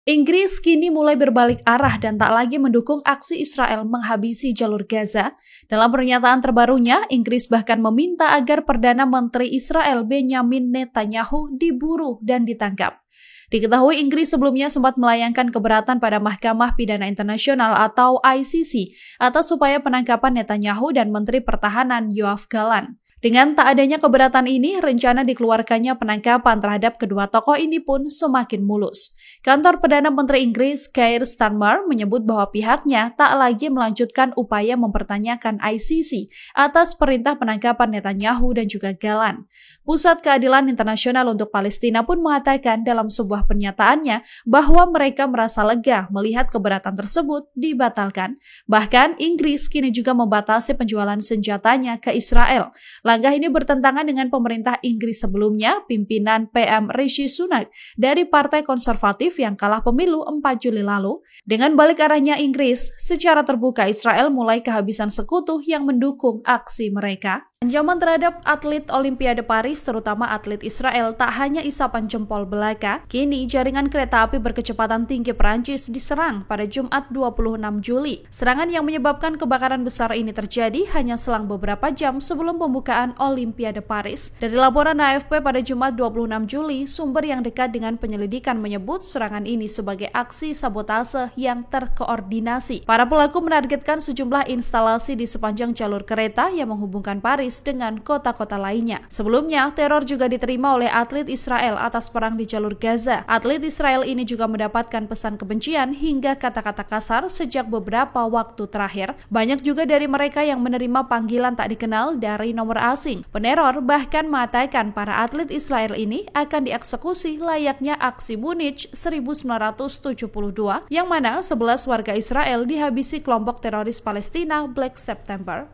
Inggris kini mulai berbalik arah dan tak lagi mendukung aksi Israel menghabisi jalur Gaza. Dalam pernyataan terbarunya, Inggris bahkan meminta agar Perdana Menteri Israel Benjamin Netanyahu diburu dan ditangkap. Diketahui Inggris sebelumnya sempat melayangkan keberatan pada Mahkamah Pidana Internasional atau ICC atas upaya penangkapan Netanyahu dan Menteri Pertahanan Yoav Gallant. Dengan tak adanya keberatan ini, rencana dikeluarkannya penangkapan terhadap kedua tokoh ini pun semakin mulus. Kantor Perdana Menteri Inggris Keir Starmer menyebut bahwa pihaknya tak lagi melanjutkan upaya mempertanyakan ICC atas perintah penangkapan Netanyahu dan juga Gallant. Pusat Keadilan Internasional untuk Palestina pun mengatakan dalam sebuah pernyataannya bahwa mereka merasa lega melihat keberatan tersebut dibatalkan. Bahkan Inggris kini juga membatasi penjualan senjatanya ke Israel. Langkah ini bertentangan dengan pemerintah Inggris sebelumnya, pimpinan PM Rishi Sunak dari Partai Konservatif yang kalah pemilu 4 Juli lalu. Dengan balik arahnya Inggris, secara terbuka Israel mulai kehabisan sekutu yang mendukung aksi mereka. Ancaman terhadap atlet Olimpiade Paris, terutama atlet Israel, tak hanya isapan jempol belaka. Kini, jaringan kereta api berkecepatan tinggi Perancis diserang pada Jumat 26 Juli. Serangan yang menyebabkan kebakaran besar ini terjadi hanya selang beberapa jam sebelum pembukaan Olimpiade Paris. Dari laporan AFP pada Jumat 26 Juli, sumber yang dekat dengan penyelidikan menyebut serangan ini sebagai aksi sabotase yang terkoordinasi. Para pelaku menargetkan sejumlah instalasi di sepanjang jalur kereta yang menghubungkan Paris dengan kota-kota lainnya. Sebelumnya, teror juga diterima oleh atlet Israel atas perang di jalur Gaza. Atlet Israel ini juga mendapatkan pesan kebencian hingga kata-kata kasar sejak beberapa waktu terakhir. Banyak juga dari mereka yang menerima panggilan tak dikenal dari nomor asing. Peneror bahkan mengatakan para atlet Israel ini akan dieksekusi layaknya aksi Munich 1972, yang mana 11 warga Israel dihabisi kelompok teroris Palestina Black September.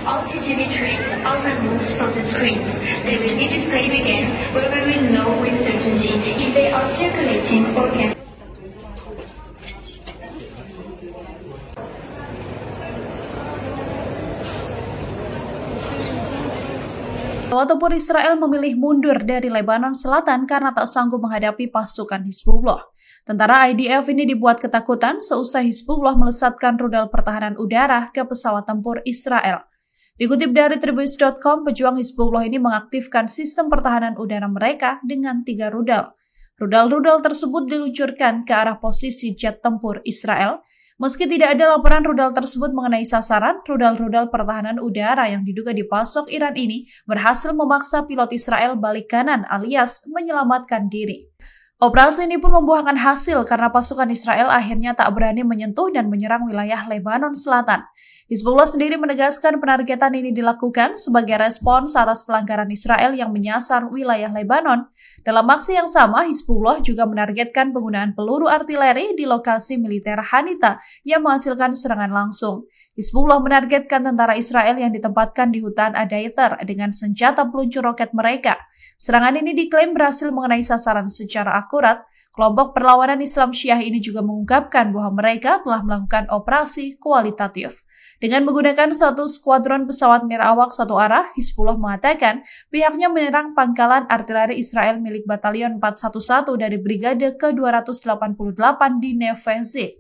All TGV trains are removed from the screens. They will be displayed again, but we will know with certainty if they are circulating or can. Pesawat tempur Israel memilih mundur dari Lebanon Selatan karena tak sanggup menghadapi pasukan Hizbullah. Tentara IDF ini dibuat ketakutan seusai Hizbullah melesatkan rudal pertahanan udara ke pesawat tempur Israel. Dikutip dari Tribus.com, pejuang Hizbullah ini mengaktifkan sistem pertahanan udara mereka dengan 3 rudal. Rudal-rudal tersebut diluncurkan ke arah posisi jet tempur Israel. Meski tidak ada laporan rudal tersebut mengenai sasaran, rudal-rudal pertahanan udara yang diduga dipasok Iran ini berhasil memaksa pilot Israel balik kanan alias menyelamatkan diri. Operasi ini pun membuahkan hasil karena pasukan Israel akhirnya tak berani menyentuh dan menyerang wilayah Lebanon Selatan. Hizbullah sendiri menegaskan penargetan ini dilakukan sebagai respons atas pelanggaran Israel yang menyasar wilayah Lebanon. Dalam aksi yang sama, Hizbullah juga menargetkan penggunaan peluru artileri di lokasi militer Hanita yang menghasilkan serangan langsung. Hizbullah menargetkan tentara Israel yang ditempatkan di hutan Adaiter dengan senjata peluncur roket mereka. Serangan ini diklaim berhasil mengenai sasaran secara akurat. Kelompok perlawanan Islam Syiah ini juga mengungkapkan bahwa mereka telah melakukan operasi kualitatif. Dengan menggunakan satu skuadron pesawat nirawak satu arah, Hizbullah mengatakan pihaknya menyerang pangkalan artileri Israel milik Batalion 411 dari Brigade ke-288 di Neve Z.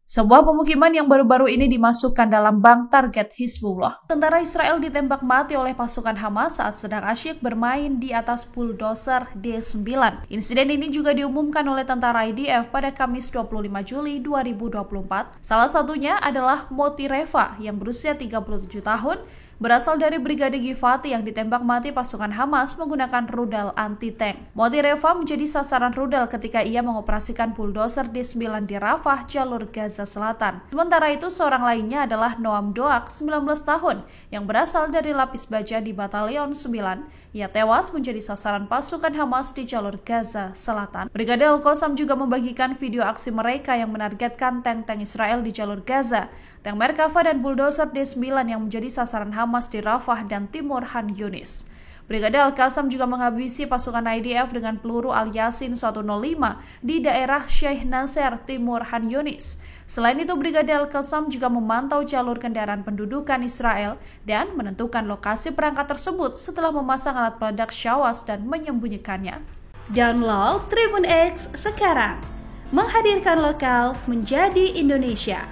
Sebuah pemukiman yang baru-baru ini dimasukkan dalam bank target Hizbullah. Tentara Israel ditembak mati oleh pasukan Hamas saat sedang asyik bermain di atas bulldozer D9. Insiden ini juga diumumkan oleh tentara IDF pada Kamis 25 Juli 2024. Salah satunya adalah Moti Reva yang berusia 37 tahun, berasal dari Brigade Givati yang ditembak mati pasukan Hamas menggunakan rudal anti-tank. Moti Reva menjadi sasaran rudal ketika ia mengoperasikan bulldozer D9 di Rafah, jalur Gaza Selatan. Sementara itu, seorang lainnya adalah Noam Doak, 19 tahun, yang berasal dari lapis baja di Batalion 9. Ia tewas menjadi sasaran pasukan Hamas di jalur Gaza Selatan. Brigade Al-Qassam juga membagikan video aksi mereka yang menargetkan tank-tank Israel di jalur Gaza, tank Merkava dan bulldozer D9 yang menjadi sasaran Hamas di Rafah dan timur Han Yunis. Brigade Al-Qassam juga menghabisi pasukan IDF dengan peluru Al-Yasin 105 di daerah Sheikh Nasser, timur Han Yunis. Selain itu, Brigade Al-Qassam juga memantau jalur kendaraan pendudukan Israel dan menentukan lokasi perangkat tersebut setelah memasang alat peledak Shawas dan menyembunyikannya. Download Tribun X sekarang, menghadirkan lokal menjadi Indonesia.